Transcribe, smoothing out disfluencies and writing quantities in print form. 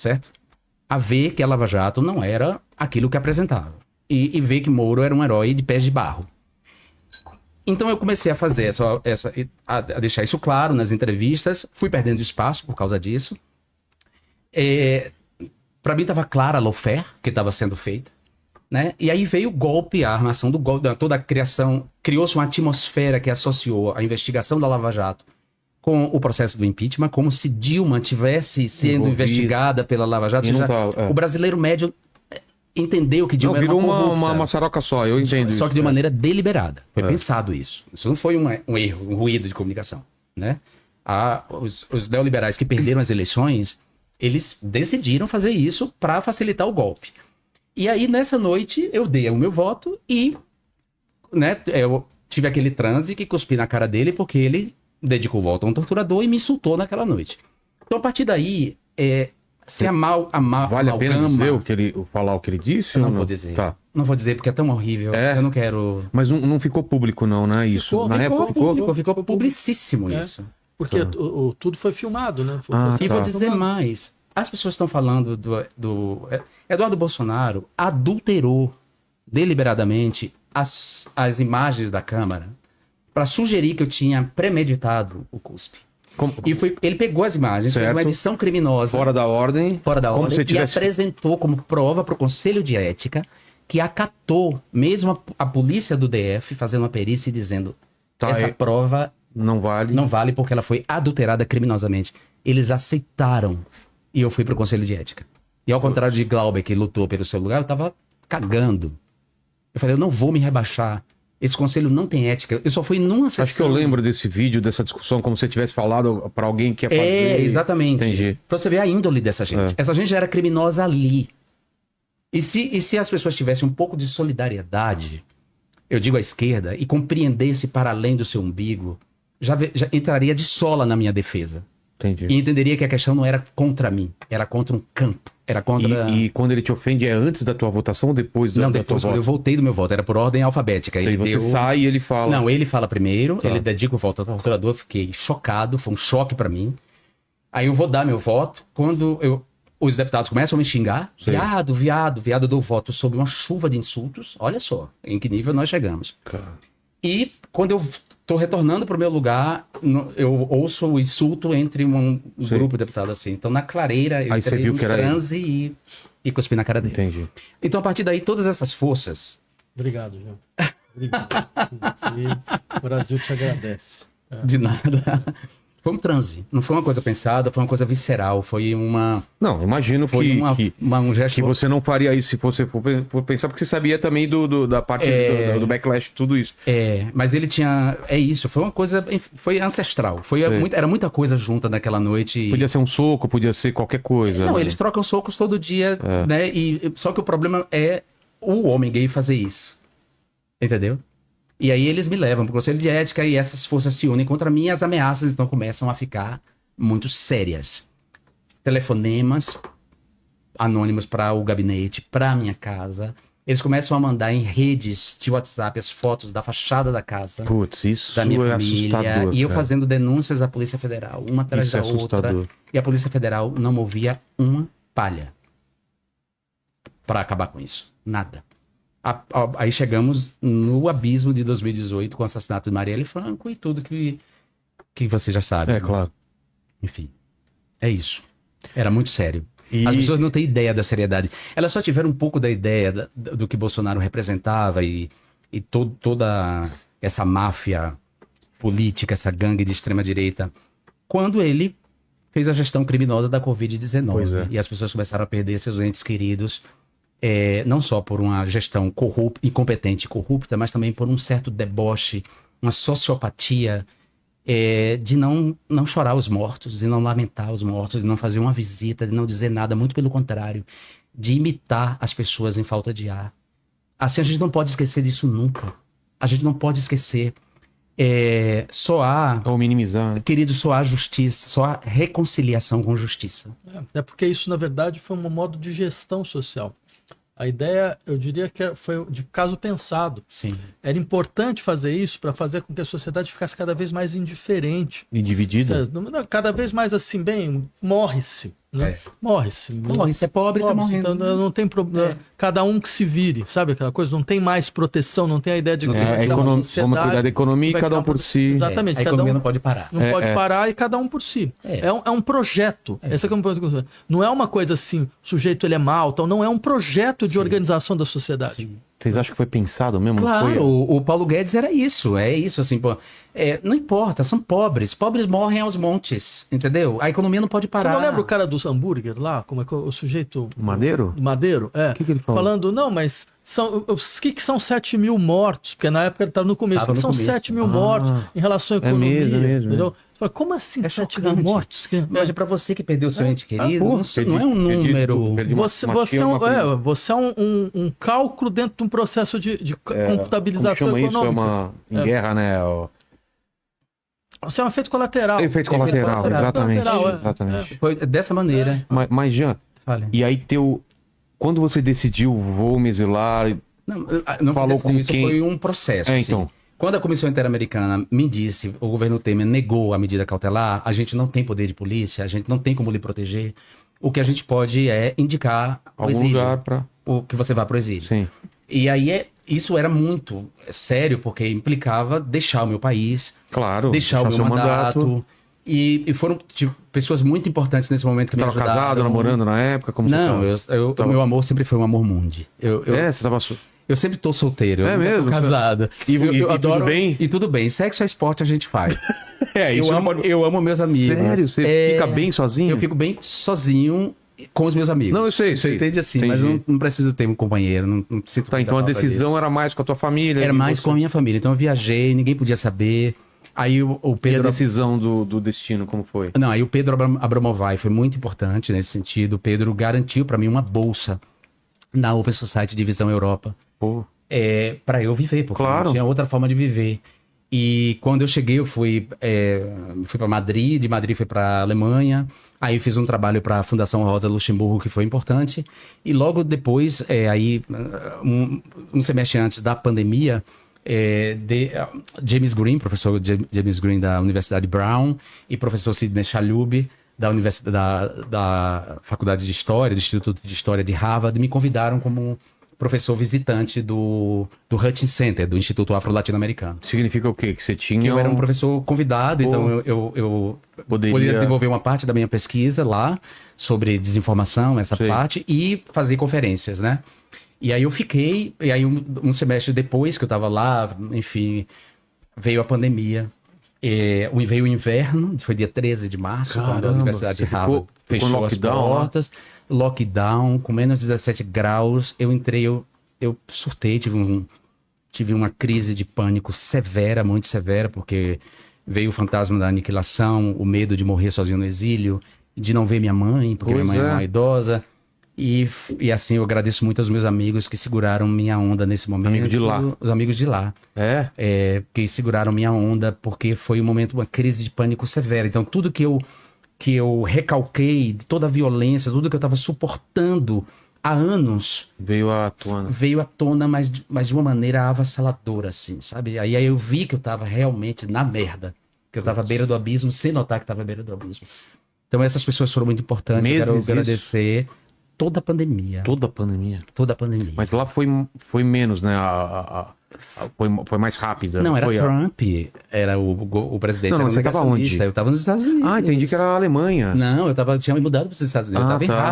certo? A ver que a Lava Jato não era aquilo que apresentava. E ver que Moro era um herói de pés de barro. Então eu comecei a fazer a deixar isso claro nas entrevistas, fui perdendo espaço por causa disso. Para mim estava clara a lawfare que estava sendo feita, né? E aí veio o golpe, a armação do golpe, toda a criação, criou-se uma atmosfera que associou a investigação da Lava Jato com o processo do impeachment, como se Dilma tivesse sendo investigada pela Lava Jato. O brasileiro médio entendeu que Dilma virou era uma maçaroca só, eu entendo. Só que de maneira deliberada. Foi pensado isso. Isso não foi um erro, um ruído de comunicação, né? Os neoliberais que perderam as eleições, eles decidiram fazer isso para facilitar o golpe. E aí, nessa noite, eu dei o meu voto e, né, eu tive aquele transe que cuspi na cara dele porque ele dedicou o voto a um torturador e me insultou naquela noite. Então, a partir daí, vale a pena dizer falar o que ele disse? Eu não vou dizer. Tá. Não vou dizer porque é tão horrível. Eu não quero... Mas não ficou público não, né? Isso. Ficou publicíssimo isso. Porque tudo foi filmado, né? E vou dizer mais. As pessoas estão falando do Eduardo Bolsonaro adulterou deliberadamente as imagens da Câmara para sugerir que eu tinha premeditado o cuspe. Ele pegou as imagens, fez uma edição criminosa. Fora da ordem. E apresentou como prova para o Conselho de Ética que acatou mesmo a polícia do DF fazendo uma perícia e dizendo essa prova não vale porque ela foi adulterada criminosamente. Eles aceitaram e eu fui para o Conselho de Ética. E ao contrário de Glauber, que lutou pelo seu lugar, eu tava cagando. Eu falei, eu não vou me rebaixar. Esse conselho não tem ética. Eu só fui numa sessão... Acho que eu lembro desse vídeo, dessa discussão, como se você tivesse falado para alguém que ia fazer... Exatamente. Entendi. Pra você ver a índole dessa gente. Essa gente já era criminosa ali. E se as pessoas tivessem um pouco de solidariedade, eu digo à esquerda, e compreendesse para além do seu umbigo, já entraria de sola na minha defesa. Entendi. E entenderia que a questão não era contra mim, era contra um campo. Era contra... E quando ele te ofende, é antes da tua votação ou depois da tua votação? Não, depois, quando eu voltei do meu voto, era por ordem alfabética. Você sai e ele fala... Não, ele fala primeiro, ele dedica o voto ao torturador, fiquei chocado, foi um choque pra mim. Aí eu vou dar meu voto, quando os deputados começam a me xingar, viado, eu dou voto sob uma chuva de insultos, olha só em que nível nós chegamos. Cara. E quando eu tô retornando pro meu lugar, eu ouço o insulto entre um grupo de deputados assim. Então, na clareira, eu entrei em transe e cuspi na cara dele. Entendi. Então, a partir daí, todas essas forças... Obrigado, João. Obrigado. O Brasil te agradece. De nada. Foi um transe. Não foi uma coisa pensada, foi uma coisa visceral. Foi uma... Não, imagino um gesto... que você não faria isso se você for pensar, porque você sabia também da parte do backlash, tudo isso. Mas ele tinha... É isso, foi uma coisa... Foi ancestral. Era muita coisa junta naquela noite. Podia ser um soco, podia ser qualquer coisa. Não, eles trocam socos todo dia, né? Só que o problema é o homem gay fazer isso. Entendeu? E aí eles me levam pro Conselho de Ética e essas forças se unem contra mim e as ameaças então começam a ficar muito sérias. Telefonemas anônimos para o gabinete, para minha casa. Eles começam a mandar em redes de WhatsApp as fotos da fachada da casa. Putz, isso da minha é família. assustador. E eu fazendo denúncias à Polícia Federal, uma atrás da outra. E a Polícia Federal não movia uma palha para acabar com isso. Nada. Aí chegamos no abismo de 2018 com o assassinato de Marielle Franco e tudo que você já sabe. Claro. Enfim, é isso. Era muito sério. As pessoas não têm ideia da seriedade. Elas só tiveram um pouco da ideia do que Bolsonaro representava e toda essa máfia política, essa gangue de extrema-direita, quando ele fez a gestão criminosa da Covid-19. E as pessoas começaram a perder seus entes queridos. Não só por uma gestão incompetente e corrupta, mas também por um certo deboche, uma sociopatia de não chorar os mortos, de não lamentar os mortos, de não fazer uma visita, de não dizer nada, muito pelo contrário, de imitar as pessoas em falta de ar. Assim, a gente não pode esquecer disso nunca. A gente não pode esquecer. Só há... Ou minimizar. Querido, só há justiça, só há reconciliação com justiça. Porque isso, na verdade, foi um modo de gestão social. A ideia, eu diria que foi de caso pensado. Sim. Era importante fazer isso para fazer com que a sociedade ficasse cada vez mais indiferente. E dividida. Cada vez mais assim, morre-se. né? É. Morre-se. Morre, se é pobre, tá morrendo. Então não tem problema. Cada um que se vire, sabe aquela coisa? Não tem mais proteção, não tem a ideia de Não que tem. vai criar uma Vamos sociedade cuidar da economia e que vai cada um criar por uma- si. Exatamente. A cada economia um não pode parar. não pode parar e cada um por si. É. É um projeto. Esse é que é um ponto. Não é uma coisa assim, o sujeito ele é mau, tal. Não, é um projeto de organização da sociedade. Sim. Vocês acham que foi pensado mesmo? Não Claro, foi? o Paulo Guedes era isso, é isso, assim, pô. Não importa, são pobres. Pobres morrem aos montes, entendeu? A economia não pode Você parar. não lembra o cara dos hambúrguer lá? Como é que o sujeito. Madeiro? Madeiro? É. O que ele falou? Falando, não, mas os que são 7 mil mortos? Porque na época ele estava no começo. Tava O que no são começo. 7 mil mortos em relação à economia? mesmo. Entendeu? Você fala, como assim 7 mil chocante. mortos? Mas pra você que perdeu seu ente querido, porra, não é um número. perdi Você, uma você, tia, é uma um, prima. você é um cálculo dentro de um processo de Como computabilização chama isso? É econômica. uma em guerra, né? Você é um efeito colateral. Efeito colateral, exatamente. Colateral, exatamente. Foi dessa maneira. Mas, Jean, Fale. e aí quando você decidiu, vou me exilar, Não Falou foi com isso, quem? foi um processo. Então. Assim. Quando a Comissão Interamericana me disse, o governo Temer negou a medida cautelar, a gente não tem poder de polícia, a gente não tem como lhe proteger. O que a gente pode é indicar o algum exílio, lugar pra... o que você vá para o exílio. Sim. E aí isso era muito sério, porque implicava deixar o meu país, Claro. deixar o meu seu mandato. E foram pessoas muito importantes nesse momento que me Tava ajudaram. casado, namorando na época? Como Não, você tava? o meu amor sempre foi um amor mundi. Você tava... Eu sempre tô solteiro, eu nunca tô mesmo? casado. E eu tudo bem? E tudo bem. Sexo é esporte, a gente faz. isso eu amo meus amigos. Sério? Você fica bem sozinho? Eu fico bem sozinho com os meus amigos. Não, eu sei. Você entende assim, mas Entendi. não preciso ter um companheiro, não sinto Tá, muita então a falta decisão disso. era mais com a tua família? Era e mais você- com a minha família. Então eu viajei, ninguém podia saber. Aí o E a Pedro... decisão do destino, como foi? Não, aí o Pedro Abramovay foi muito importante nesse sentido. O Pedro garantiu para mim uma bolsa na Open Society Divisão Europa. Pô, Para eu viver, porque Claro. não tinha outra forma de viver. E quando eu cheguei, eu fui para Madrid, de Madrid fui para Alemanha, aí fiz um trabalho para a Fundação Rosa Luxemburgo, que foi importante, e logo depois, um semestre antes da pandemia, James Green, professor James Green da Universidade Brown, e professor Sidney Chalhoub, da Universidade da Faculdade de História, do Instituto de História de Harvard, me convidaram como professor visitante do Hutchins Center, do Instituto Afro-Latino-Americano. significa o quê? Que você tinha... Que eu era um professor convidado, então eu poderia desenvolver uma parte da minha pesquisa lá sobre desinformação, essa Sei. parte, e fazer conferências, né? E aí eu fiquei, e aí um semestre depois que eu estava lá, enfim, veio a pandemia. Veio o inverno, foi dia 13 de março, quando a Caramba, Universidade de você Harvard ficou em fechou as lockdown lá? portas. Lockdown, com menos 17 graus, eu entrei, eu surtei, tive uma crise de pânico severa, muito severa, porque veio o fantasma da aniquilação, o medo de morrer sozinho no exílio, de não ver minha mãe, porque Pois minha mãe é é. uma idosa. E assim, eu agradeço muito aos meus amigos que seguraram minha onda nesse momento. Amigo de lá. Os amigos de lá. Que seguraram minha onda, porque foi um momento, uma crise de pânico severa. Então, tudo que eu recalquei, toda a violência, tudo que eu estava suportando há anos, Veio à tona. veio à tona, mas de uma maneira avassaladora, assim, sabe? Aí eu vi que eu estava realmente na merda, que eu estava à beira do abismo, sem notar que estava à beira do abismo. Então, essas pessoas foram muito importantes. Meses Eu quero isso? agradecer toda a pandemia. Toda a pandemia. Toda a pandemia. Mas lá foi menos, né? Foi mais rápida. Não, era foi Trump, era o presidente. Não, era você tava negacionista, onde? Eu estava nos Estados Unidos. Ah, entendi que era a Alemanha. Não, tinha me mudado para os Estados Unidos. Eu Ah, estava em tá. Harvard.